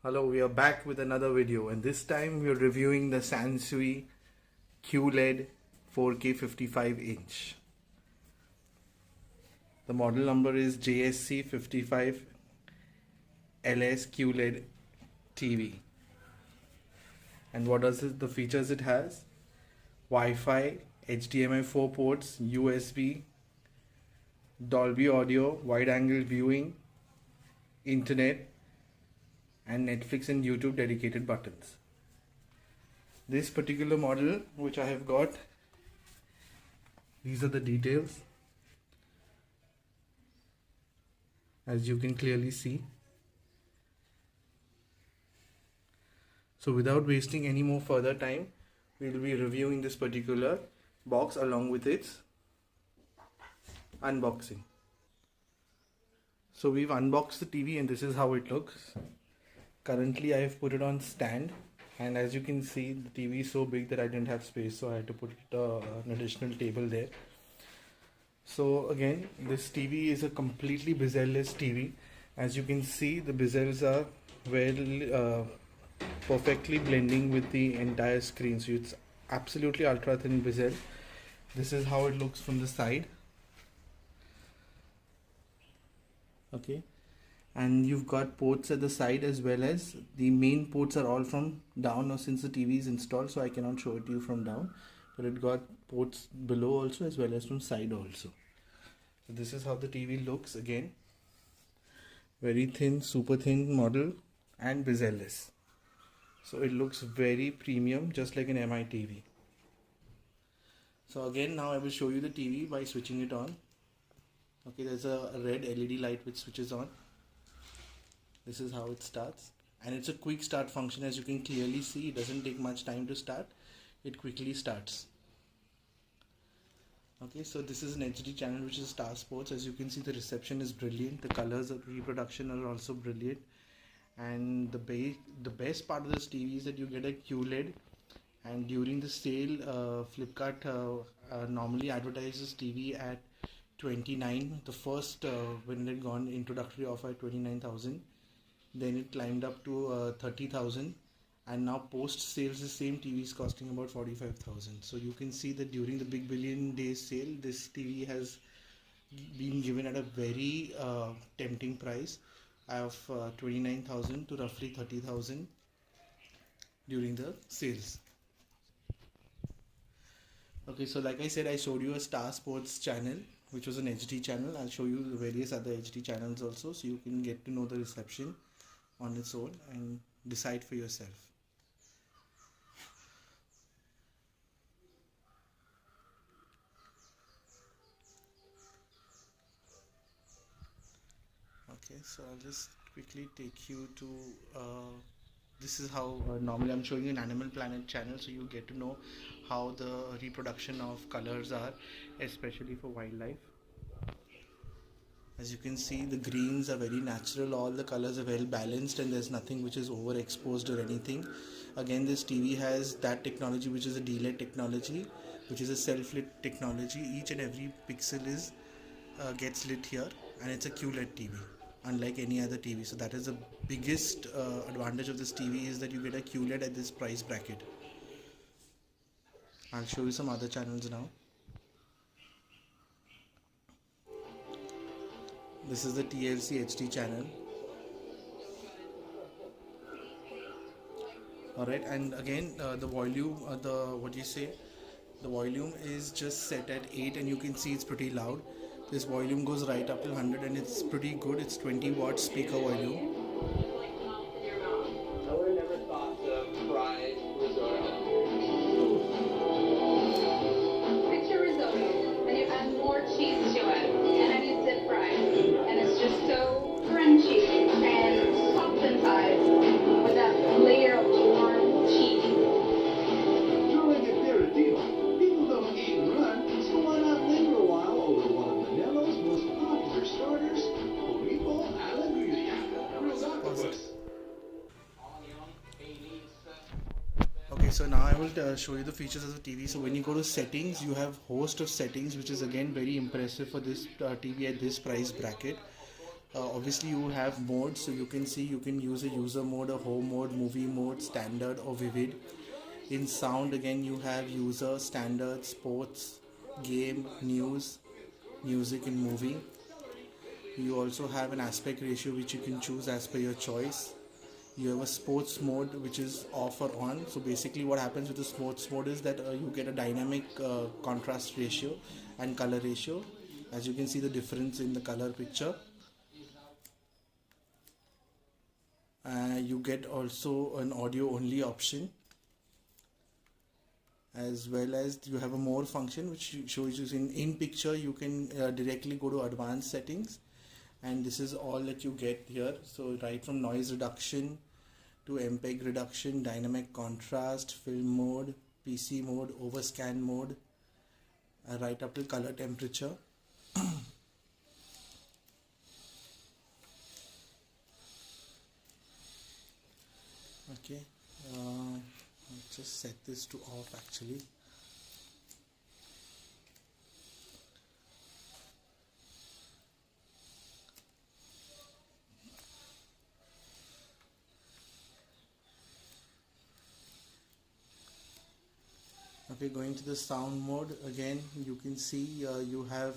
Hello, we are back with another video, and this time we are reviewing the Sansui QLED 4K 55-inch. The model number is JSC55 LS QLED TV. And what does it, the features it has? Wi-Fi, HDMI 4 ports, USB, Dolby Audio, wide angle viewing, internet, and Netflix and YouTube dedicated buttons. This particular model which I have got, these are the details, as you can clearly see. So without wasting any more further time, we will be reviewing this particular box along with its unboxing. So we've unboxed the TV and this is how it looks. Currently I have put it on stand, and as you can see the TV is so big that I didn't have space, so I had to put an additional table there. So again, this TV is a completely bezel-less TV. As you can see, the bezels are perfectly blending with the entire screen, so it's absolutely ultra thin bezel. This is how it looks from the side. Okay. And you've got ports at the side, as well as the main ports are all from down. Now since the TV is installed, so I cannot show it to you from down, but it got ports below also as well as from side also. So this is how the TV looks. Again, very thin, super thin model and bezel-less. So it looks very premium, just like an MI TV. So again, now I will show you the TV by switching it on. Okay, there's a red LED light which switches on. This is how it starts, and it's a quick start function. As you can clearly see, it doesn't take much time to start. It quickly starts. Okay, so this is an HD channel which is Star Sports. As you can see, the reception is brilliant. The colors of reproduction are also brilliant. And the best part of this TV is that you get a QLED, and during the sale, Flipkart normally advertises TV at 29. The first when it had gone introductory offer at 29,000. Then it climbed up to 30,000, and now post sales the same TV is costing about 45,000. So you can see that during the Big Billion Days sale, this TV has been given at a very tempting price of 29,000 to roughly 30,000 during the sales. Okay, so like I said, I showed you a Star Sports channel, which was an HD channel. I'll show you the various other HD channels also, so you can get to know the reception on its own and decide for yourself. Okay, so I'll just quickly take you to this is how normally I'm showing you an Animal Planet channel, so you get to know how the reproduction of colors are, especially for wildlife. As you can see, the greens are very natural, all the colors are well balanced, and there's nothing which is overexposed or anything. Again, this TV has that technology which is a D-LED technology, which is a self-lit technology. Each and every pixel is gets lit here, and it's a QLED TV, unlike any other TV. So that is the biggest advantage of this TV, is that you get a QLED at this price bracket. I'll show you some other channels now. This is the TLC HD channel. Alright, and again the volume, the volume is just set at 8, and you can see it's pretty loud. This volume goes right up to 100, and it's pretty good. It's 20 watt speaker volume. Picture risotto, and you add more cheese to it, and then you dip fry, and it's just so crunchy and soft inside with that layer of warm cheese. During a aperitivo, people don't eat and run, so why not linger a while over one of Manelo's most popular starters, Burrito Alegría. Okay, so now I will show you the features of the TV. So when you go to settings, you have host of settings, which is again very impressive for this TV at this price bracket. Obviously you have modes, so you can see you can use a user mode, a home mode, movie mode, standard or vivid. In sound again you have user, standard, sports, game, news, music and movie. You also have an aspect ratio which you can choose as per your choice. You have a sports mode which is off or on. So basically what happens with the sports mode is that you get a dynamic contrast ratio and color ratio. As you can see the difference in the color picture. You get also an audio only option, as well as you have a more function which shows you in picture. You can directly go to advanced settings, and this is all that you get here. So right from noise reduction to MPEG reduction, dynamic contrast, film mode, PC mode, overscan mode, right up to color temperature. Okay, I'll just set this to off actually. Okay, going to the sound mode again, you can see you have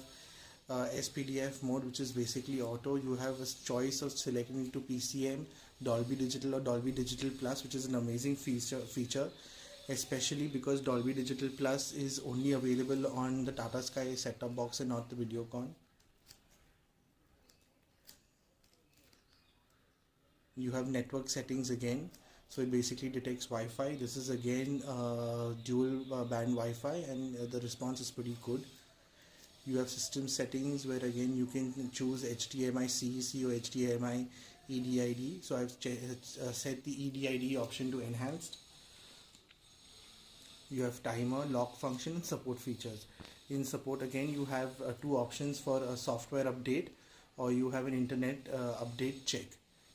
SPDF mode, which is basically auto. You have a choice of selecting into PCM, Dolby Digital or Dolby Digital Plus, which is an amazing feature, especially because Dolby Digital Plus is only available on the Tata Sky set-top box and not the Videocon. You have network settings again, so it basically detects Wi-Fi. This is again dual band Wi-Fi, and the response is pretty good. You have system settings where again you can choose HDMI CEC or HDMI EDID. So I've set the EDID option to enhanced. You have timer, lock function and support features. In support again you have two options for a software update, or you have an internet update check,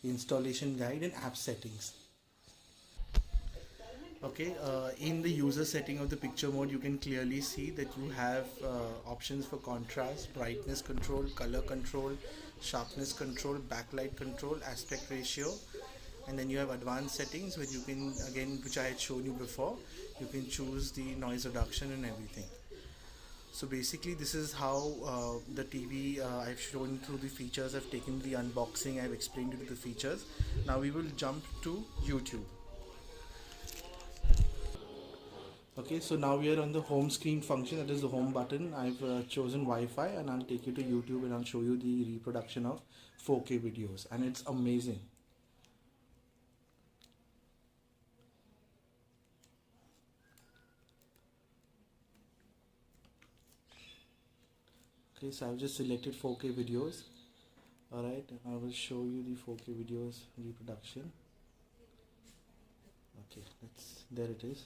installation guide and app settings. Okay, in the user setting of the picture mode, you can clearly see that you have options for contrast, brightness control, color control, sharpness control, backlight control, aspect ratio, and then you have advanced settings where you can, again, which I had shown you before, you can choose the noise reduction and everything. So basically this is how the TV, I've shown through the features, I've taken the unboxing, I've explained you the features. Now we will jump to YouTube. Okay, so now we are on the home screen function, that is the home button. I've chosen Wi-Fi and I'll take you to YouTube and I'll show you the reproduction of 4K videos, and it's amazing. Okay, so I've just selected 4K videos. Alright, I will show you the 4K videos reproduction. Okay, there it is.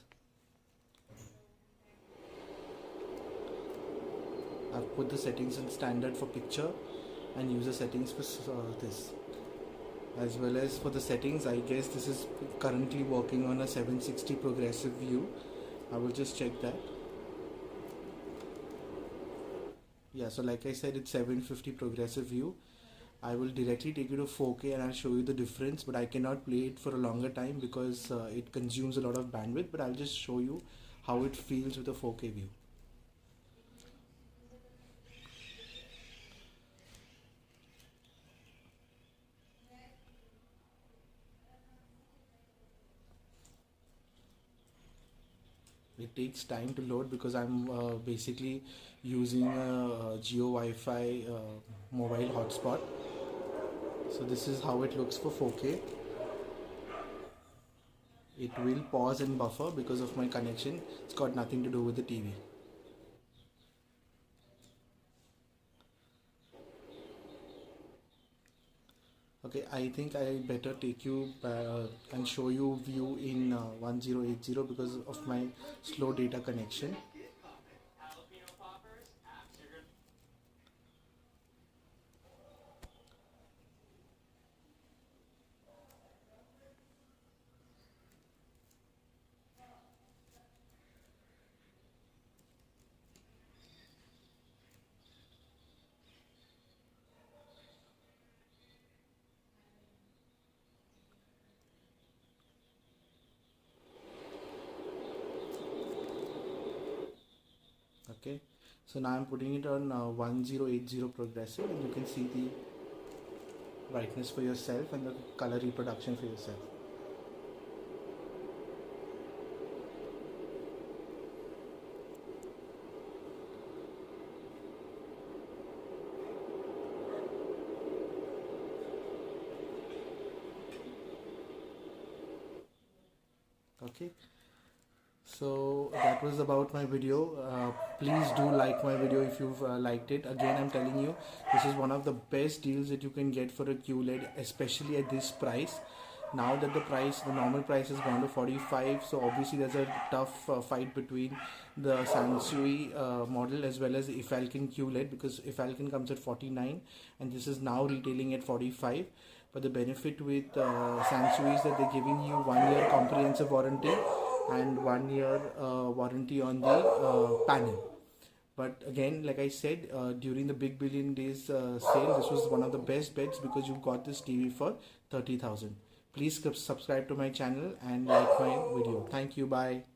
I've put the settings in standard for picture and user settings for this. As well as for the settings, I guess this is currently working on a 760 progressive view. I will just check that. Yeah, so like I said, it's 750 progressive view. I will directly take you to 4K and I'll show you the difference, but I cannot play it for a longer time because it consumes a lot of bandwidth, but I'll just show you how it feels with a 4K view. It takes time to load because I'm basically using a Jio Wi-Fi mobile hotspot. So this is how it looks for 4K. It will pause and buffer because of my connection. It's got nothing to do with the TV. Okay, I think I better take you and show you view in 1080 because of my slow data connection. Okay, so now I'm putting it on 1080 progressive, and you can see the brightness for yourself and the color reproduction for yourself. Okay, so that was about my video. Please do like my video if you've liked it. Again, I'm telling you, this is one of the best deals that you can get for a QLED, especially at this price. Now that the normal price has gone to 45, so obviously there's a tough fight between the Sansui model as well as the Ifalcon QLED, because Ifalcon comes at 49 and this is now retailing at 45. But the benefit with Sansui is that they're giving you 1 year comprehensive warranty and 1 year warranty on the panel. But again, like I said, during the Big Billion Days sale, this was one of the best bets because you got this TV for 30,000. Please subscribe to my channel and like my video. Thank you. Bye.